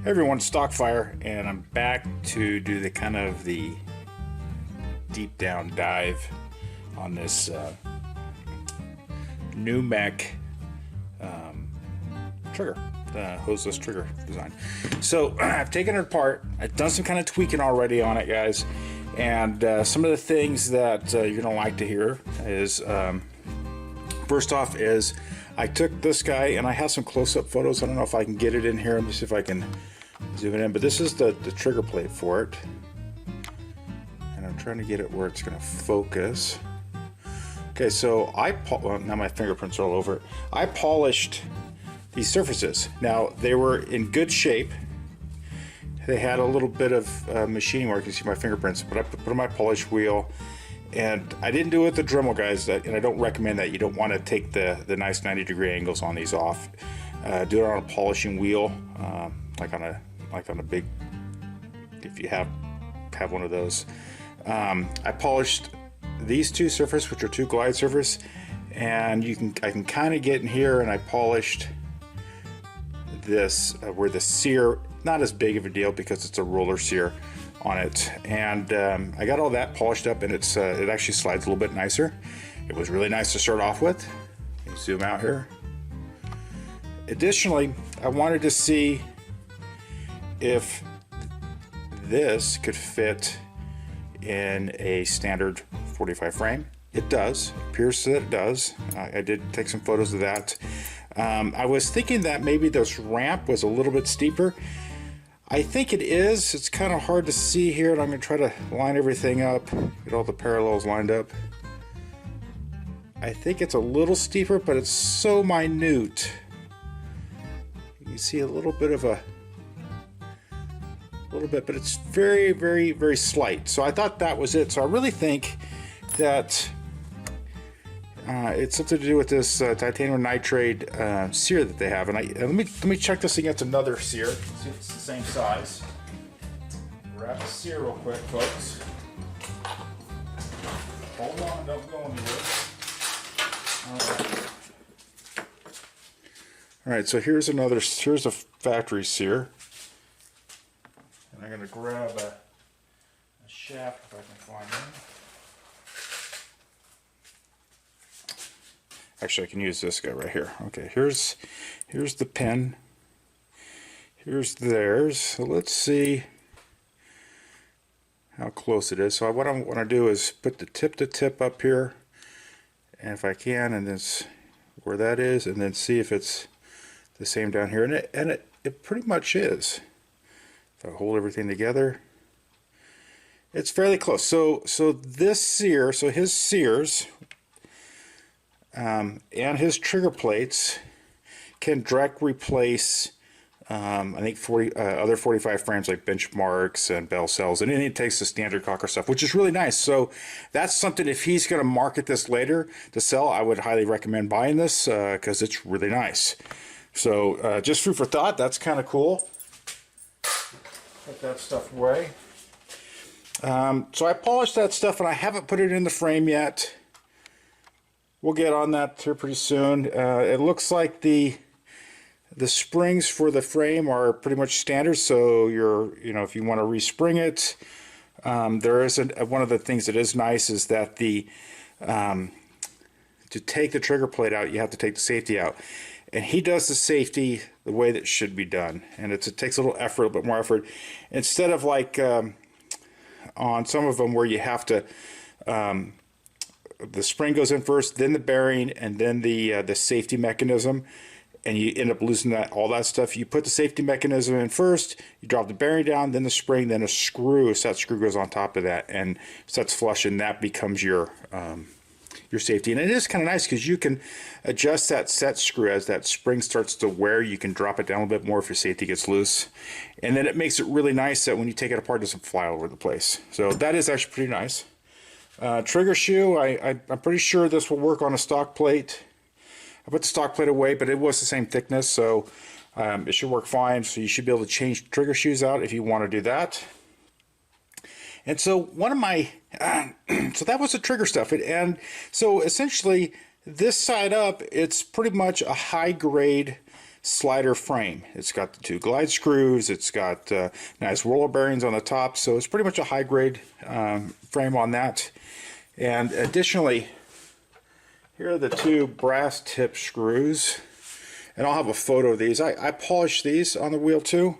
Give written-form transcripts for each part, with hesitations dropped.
Hey everyone, Stockfire, and I'm back to do the kind of the deep down dive on this Nummech trigger, the hoseless trigger design. So I've taken it apart. I've done some kind of tweaking already on it, guys, and some of the things that you're gonna like to hear is first off is I took this guy and I have some close-up photos. I don't know if I can get it in here. Let me see if I can zoom it in, but this is the trigger plate for it, and I'm trying to get it where it's going to focus. Okay, so well, now my fingerprints are all over it. I polished these surfaces. Now they were in good shape. They had a little bit of machining work. You can see my fingerprints, but I put on my polish wheel, and I didn't do it with the Dremel, guys, and I don't recommend that. You don't want to take the nice 90-degree angles on these off. Do it on a polishing wheel, like on a big, if you have one of those. I polished these two surfaces, which are two glide surface, and I can kind of get in here, and I polished this where the sear, not as big of a deal because it's a roller sear on it, and I got all that polished up, and it actually slides a little bit nicer. It was really nice to start off with. Let me zoom out here. Additionally, I wanted to see if this could fit in a standard 45 frame. It does. It appears that it does. I did take some photos of that. I was thinking that maybe this ramp was a little bit steeper. I think it is. It's kind of hard to see here, and I'm going to try to line everything up, get all the parallels lined up. I think it's a little steeper, but it's so minute. You can see a little bit, but it's very, very, very slight. So I thought that was it. So I really think that it's something to do with this titanium nitride sear that they have. And let me check this against another sear, see if it's the same size. Grab the sear real quick, folks. Hold on, don't go anywhere. All right, so here's a factory sear. And I'm going to grab a shaft if I can find one. Actually, I can use this guy right here. Okay, here's the pin. Here's theirs. So let's see how close it is. So what I want to do is put the tip to tip up here, and if I can, and then where that is, and then see if it's the same down here. And it pretty much is. If I hold everything together, it's fairly close. So this sear, so his sears, and his trigger plates can direct replace I think other 45 frames like benchmarks and bell cells, and then it takes the standard Cocker stuff, which is really nice. So that's something, if he's going to market this later to sell, I would highly recommend buying this because it's really nice. So just food for thought. That's kind of cool. Put that stuff away. So I polished that stuff, and I haven't put it in the frame yet. We'll get on that here pretty soon. It looks like the springs for the frame are pretty much standard. So if you want to respring it, there isn't. One of the things that is nice is that to take the trigger plate out, you have to take the safety out. And he does the safety the way that should be done, and it takes a little effort, a little bit more effort, instead of like on some of them where you have to. The spring goes in first, then the bearing, and then the safety mechanism, and you end up losing all that stuff. You put the safety mechanism in first, you drop the bearing down, then the spring, then a set screw goes on top of that and sets flush, and that becomes your safety. And it is kind of nice because you can adjust that set screw as that spring starts to wear. You can drop it down a little bit more if your safety gets loose, and then it makes it really nice that when you take it apart, it doesn't fly all over the place. So that is actually pretty nice. Trigger shoe, I'm pretty sure this will work on a stock plate. I put the stock plate away, but it was the same thickness, so it should work fine. So you should be able to change trigger shoes out if you want to do that. And so one of my, so that was the trigger stuff. And so essentially this side up, it's pretty much a high grade slider frame. It's got the 2 glide screws, it's got nice roller bearings on the top, so it's pretty much a high grade frame on that. And additionally, here are the 2 brass tip screws, and I'll have a photo of these. I polished these on the wheel too.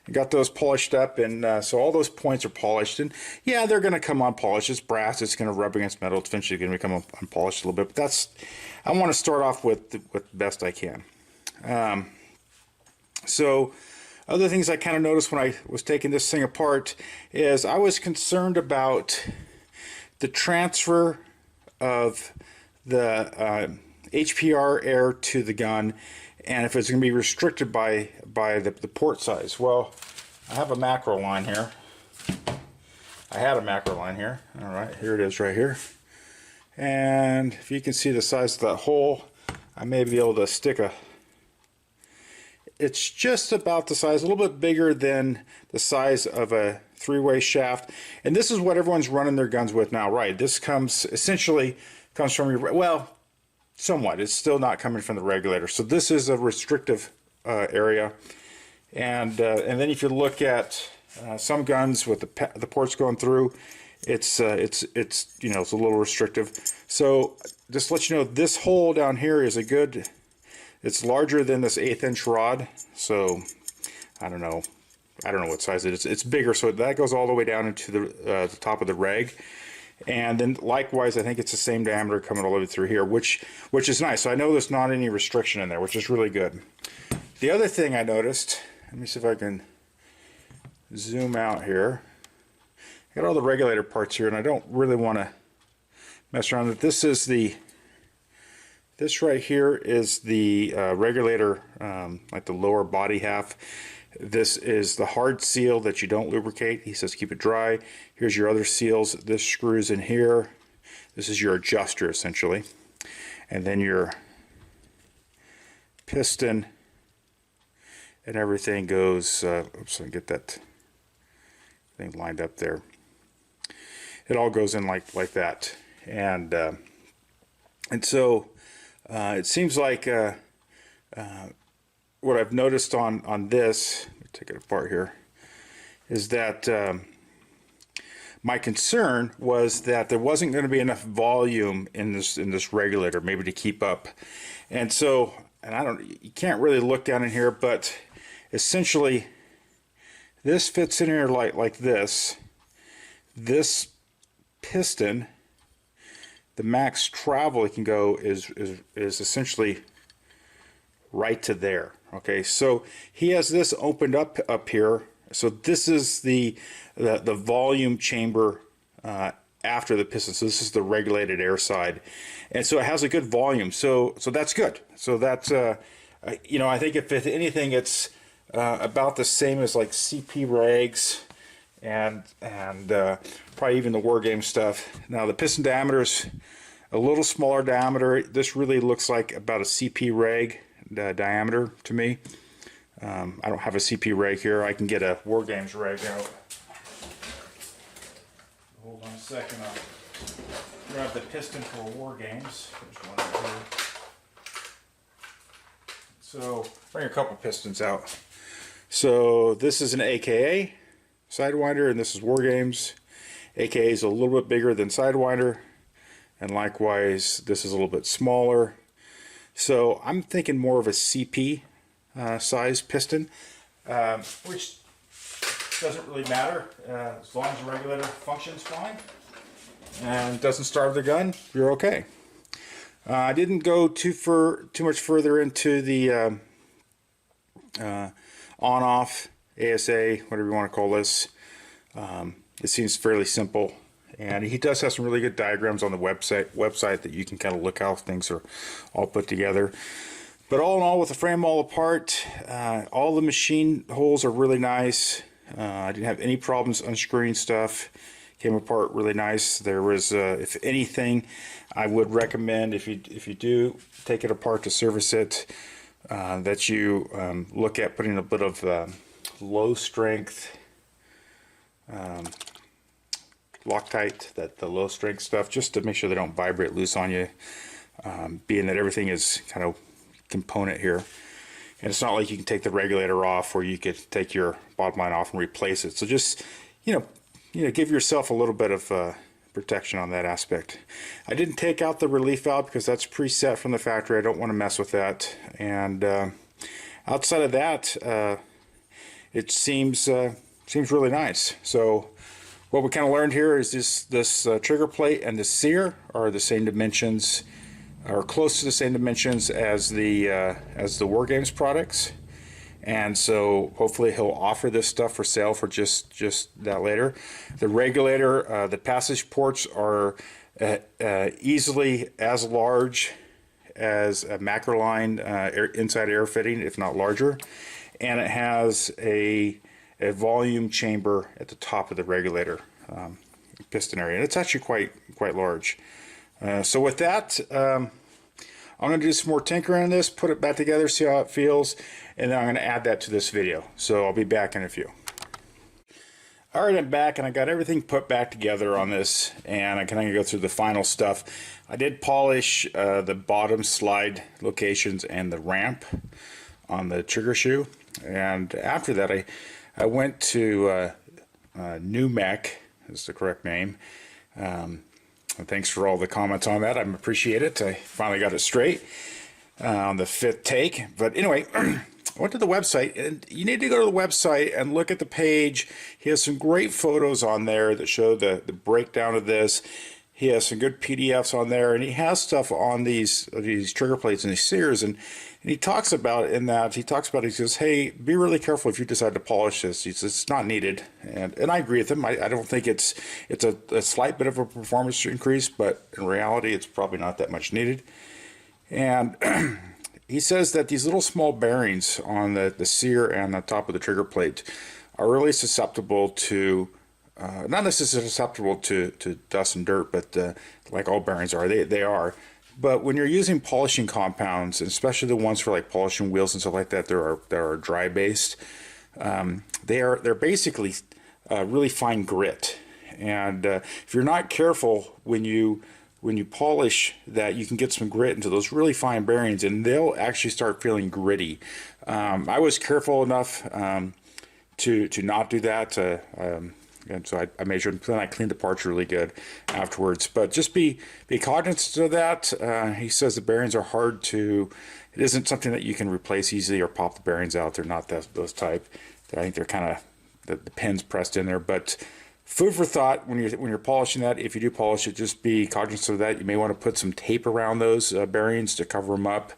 I got those polished up, and so all those points are polished, and yeah, they're going to come unpolished. It's brass, it's going to rub against metal, it's eventually going to become unpolished a little bit, but I want to start off with the best I can. So other things I kind of noticed when I was taking this thing apart is I was concerned about the transfer of the HPR air to the gun, and if it's going to be restricted by the port size. Well, I have a macro line here. I had a macro line here. All right, here it is right here. And if you can see the size of that hole, I may be able to stick a... It's just about the size, a little bit bigger than the size of a 3-way shaft. And this is what everyone's running their guns with now, right? This essentially comes from your... Well, somewhat. It's still not coming from the regulator. So this is a restrictive area. And then if you look at some guns with the ports going through, it's you know, it's a little restrictive. So just to let you know, this hole down here is it's larger than this 1/8 inch rod. So I don't know what size it is. It's bigger, so that goes all the way down into the top of the reg. And then likewise, I think it's the same diameter coming all the way through here, which is nice. So I know there's not any restriction in there, which is really good. The other thing I noticed, let me see if I can zoom out here. I got all the regulator parts here, and I don't really want to mess around with this. This right here is the regulator, like the lower body half. This is the hard seal that you don't lubricate. He says keep it dry. Here's your other seals. This screws in here. This is your adjuster essentially. And then your piston and everything goes, oops, let me get that thing lined up there. It all goes in like that. And so it seems like what I've noticed on this, let me take it apart here, is that my concern was that there wasn't going to be enough volume in this regulator, maybe to keep up. And so, you can't really look down in here, but essentially this fits in here like this. This piston, the max travel it can go is essentially right to there. Okay, so he has this opened up here. So this is the volume chamber after the piston. So this is the regulated air side, and so it has a good volume. So that's good. So that's you know, I think if anything, it's about the same as like CP regs and probably even the war game stuff. Now the piston diameter is a little smaller diameter. This really looks like about a CP reg diameter to me. I don't have a CP reg here. I can get a war games reg out. Hold on a second. I'll grab the piston for war games. There's one right here. So bring a couple pistons out. So this is an AKA Sidewinder, and this is war games. AKA is a little bit bigger than Sidewinder, and likewise this is a little bit smaller. So I'm thinking more of a CP size piston, which doesn't really matter as long as the regulator functions fine and doesn't starve the gun. You're okay. I didn't go too much further into the on-off ASA, whatever you want to call this. It seems fairly simple. And he does have some really good diagrams on the website that you can kind of look how things are all put together. But all in all, with the frame all apart, all the machine holes are really nice. I didn't have any problems unscrewing stuff. Came apart really nice. There was, if anything, I would recommend if you do take it apart to service it, that you look at putting a bit of low strength Loctite, the low strength stuff, just to make sure they don't vibrate loose on you, being that everything is kind of component here. and it's not like you can take the regulator off, or you could take your bottom line off and replace it. So just give yourself a little bit of protection on that aspect. I didn't take out the relief valve because that's preset from the factory. I don't want to mess with that. And outside of that, it seems really nice. So what we kind of learned here is this trigger plate and the sear are the same dimensions, or close to the same dimensions as the War Games products. And so hopefully he'll offer this stuff for sale for just that later. The regulator, the passage ports are easily as large as a Macroline inside air fitting, if not larger. And it has a volume chamber at the top of the regulator piston area. And it's actually quite large. So with that, I'm going to do some more tinkering on this, put it back together, see how it feels, and then I'm going to add that to this video. So I'll be back in a few. Alright, I'm back, and I got everything put back together on this, and I'm going to go through the final stuff. I did polish the bottom slide locations and the ramp on the trigger shoe, and after that I went to Nummech, is the correct name. And thanks for all the comments on that. I appreciate it. I finally got it straight on the 5th take. But anyway, I went to the website, and you need to go to the website and look at the page. He has some great photos on there that show the breakdown of this. He has some good PDFs on there, and he has stuff on these trigger plates and these sears, and he talks about he says, hey, be really careful if you decide to polish this. He says it's not needed, and I agree with him. I don't think it's a slight bit of a performance increase, but in reality it's probably not that much needed. And he says that these little small bearings on the sear and the top of the trigger plate are really susceptible to not necessarily susceptible to dust and dirt, but like all bearings are, they are. But when you're using polishing compounds, especially the ones for like polishing wheels and stuff like that, that are dry based, they're basically really fine grit. And if you're not careful when you polish that, you can get some grit into those really fine bearings, and they'll actually start feeling gritty. I was careful enough to not do that. And so I made sure, then I cleaned the parts really good afterwards. But just be cognizant of that. He says the bearings are hard to, it isn't something that you can replace easily or pop the bearings out. They're not those type. I think they're kind of, the pins pressed in there. But food for thought when you're polishing that. If you do polish it, just be cognizant of that. You may want to put some tape around those bearings to cover them up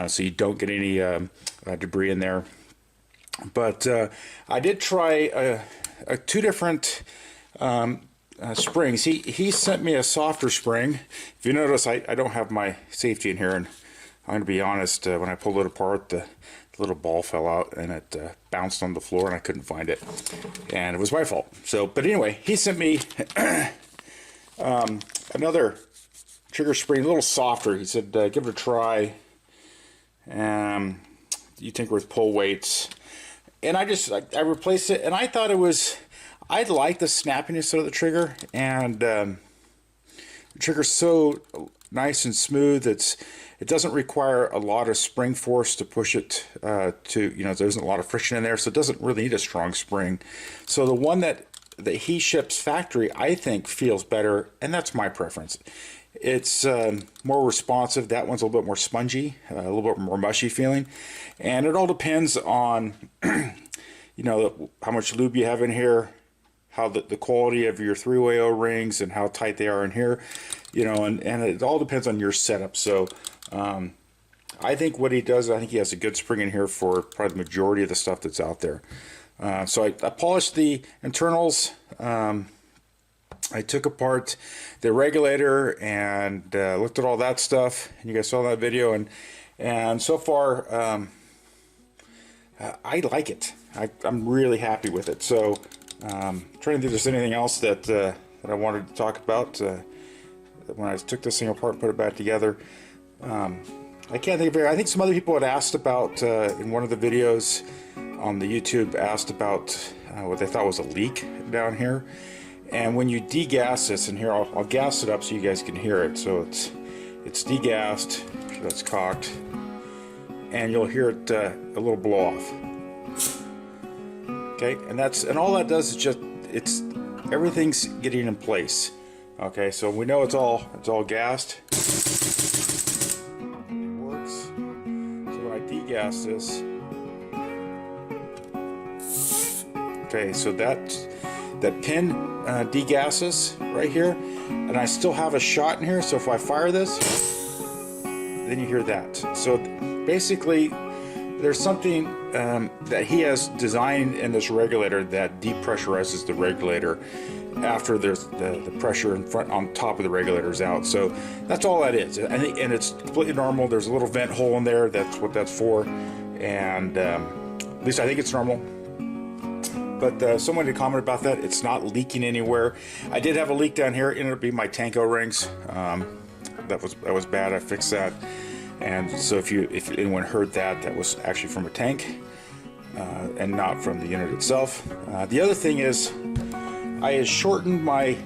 so you don't get any debris in there. But I did try two different springs. He sent me a softer spring. If you notice, I don't have my safety in here, and I'm going to be honest, when I pulled it apart, the little ball fell out and it bounced on the floor and I couldn't find it, and it was my fault. So, but anyway, he sent me another trigger spring, a little softer. He said, give it a try. You tinker with pull weights. And I replaced it, and I thought I like the snappiness of the trigger, and the trigger's so nice and smooth. It doesn't require a lot of spring force to push it there isn't a lot of friction in there, so it doesn't really need a strong spring. So the one that he ships factory, I think, feels better, and that's my preference. It's more responsive. That one's a little bit more spongy, a little bit more mushy feeling, and it all depends on how much lube you have in here, how the quality of your three-way O-rings and how tight they are in here, and it all depends on your setup. So I think what he does, I think he has a good spring in here for probably the majority of the stuff that's out there. So I polished the internals. I took apart the regulator and looked at all that stuff. You guys saw that video, and so far I like it. I'm really happy with it. So trying to think if there's anything else that I wanted to talk about when I took this thing apart and put it back together. I can't think of it. I think some other people had asked about in one of the videos on the YouTube, asked about what they thought was a leak down here. And when you degas this, and here I'll gas it up so you guys can hear it. So it's degassed, so that's cocked, and you'll hear it a little blow off. Okay, and all that does is just everything's getting in place. Okay, so we know it's all gassed. It works. So when I degas this, okay, so that pin degasses right here, and I still have a shot in here. So if I fire this, then you hear that. So basically, there's something that he has designed in this regulator that depressurizes the regulator after there's the pressure in front on top of the regulator is out. So that's all that is, and it's completely normal. There's a little vent hole in there. That's what that's for, and at least I think it's normal. But someone did comment about that. It's not leaking anywhere. I did have a leak down here. It ended up being my tank O-rings. That was bad. I fixed that. And so if anyone heard that, that was actually from a tank and not from the unit itself. The other thing is, I had shortened my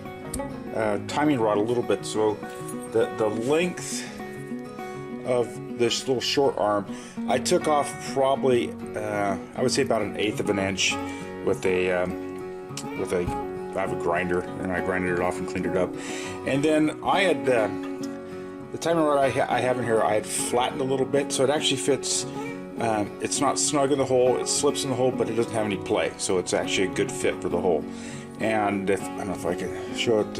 timing rod a little bit, so the length of this little short arm, I took off probably I would say about 1/8 of an inch with I have a grinder, and I grinded it off and cleaned it up. And then I had the timing rod I have in here, I had flattened a little bit, so it actually fits. It's not snug in the hole, it slips in the hole, but it doesn't have any play, so it's actually a good fit for the hole. And I don't know if I can show it.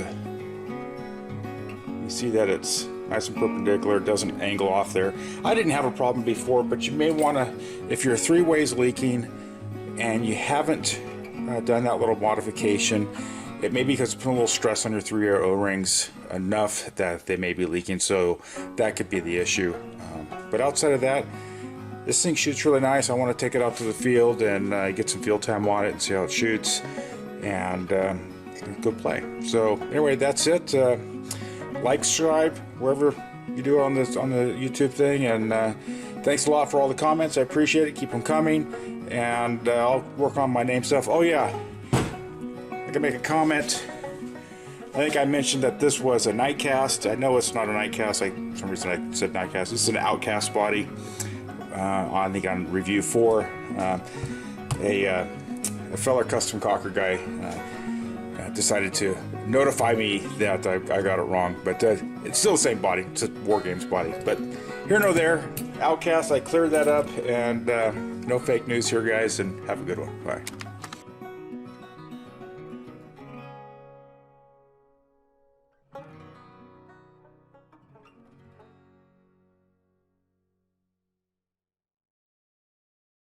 You see that it's nice and perpendicular, it doesn't angle off there. I didn't have a problem before, but you may want to, if you're 3 ways leaking and you haven't done that little modification, it may be because it's putting a little stress on your 3-air O-rings enough that they may be leaking, so that could be the issue. But outside of that, this thing shoots really nice. I want to take it out to the field and get some field time on it and see how it shoots, and go play. So anyway, that's it. Like, subscribe wherever you do on the YouTube thing, and thanks a lot for all the comments. I appreciate it. Keep them coming, and I'll work on my name stuff. Oh yeah, I can make a comment. I think I mentioned that this was a night cast. I know it's not a night cast. For some reason I said night cast. This is an outcast body. I think on review 4, a fellow custom cocker guy decided to notify me that I got it wrong, but it's still the same body. It's a War Games body, but here nor there. Outcast, I cleared that up, and no fake news here, guys, and have a good one. Bye.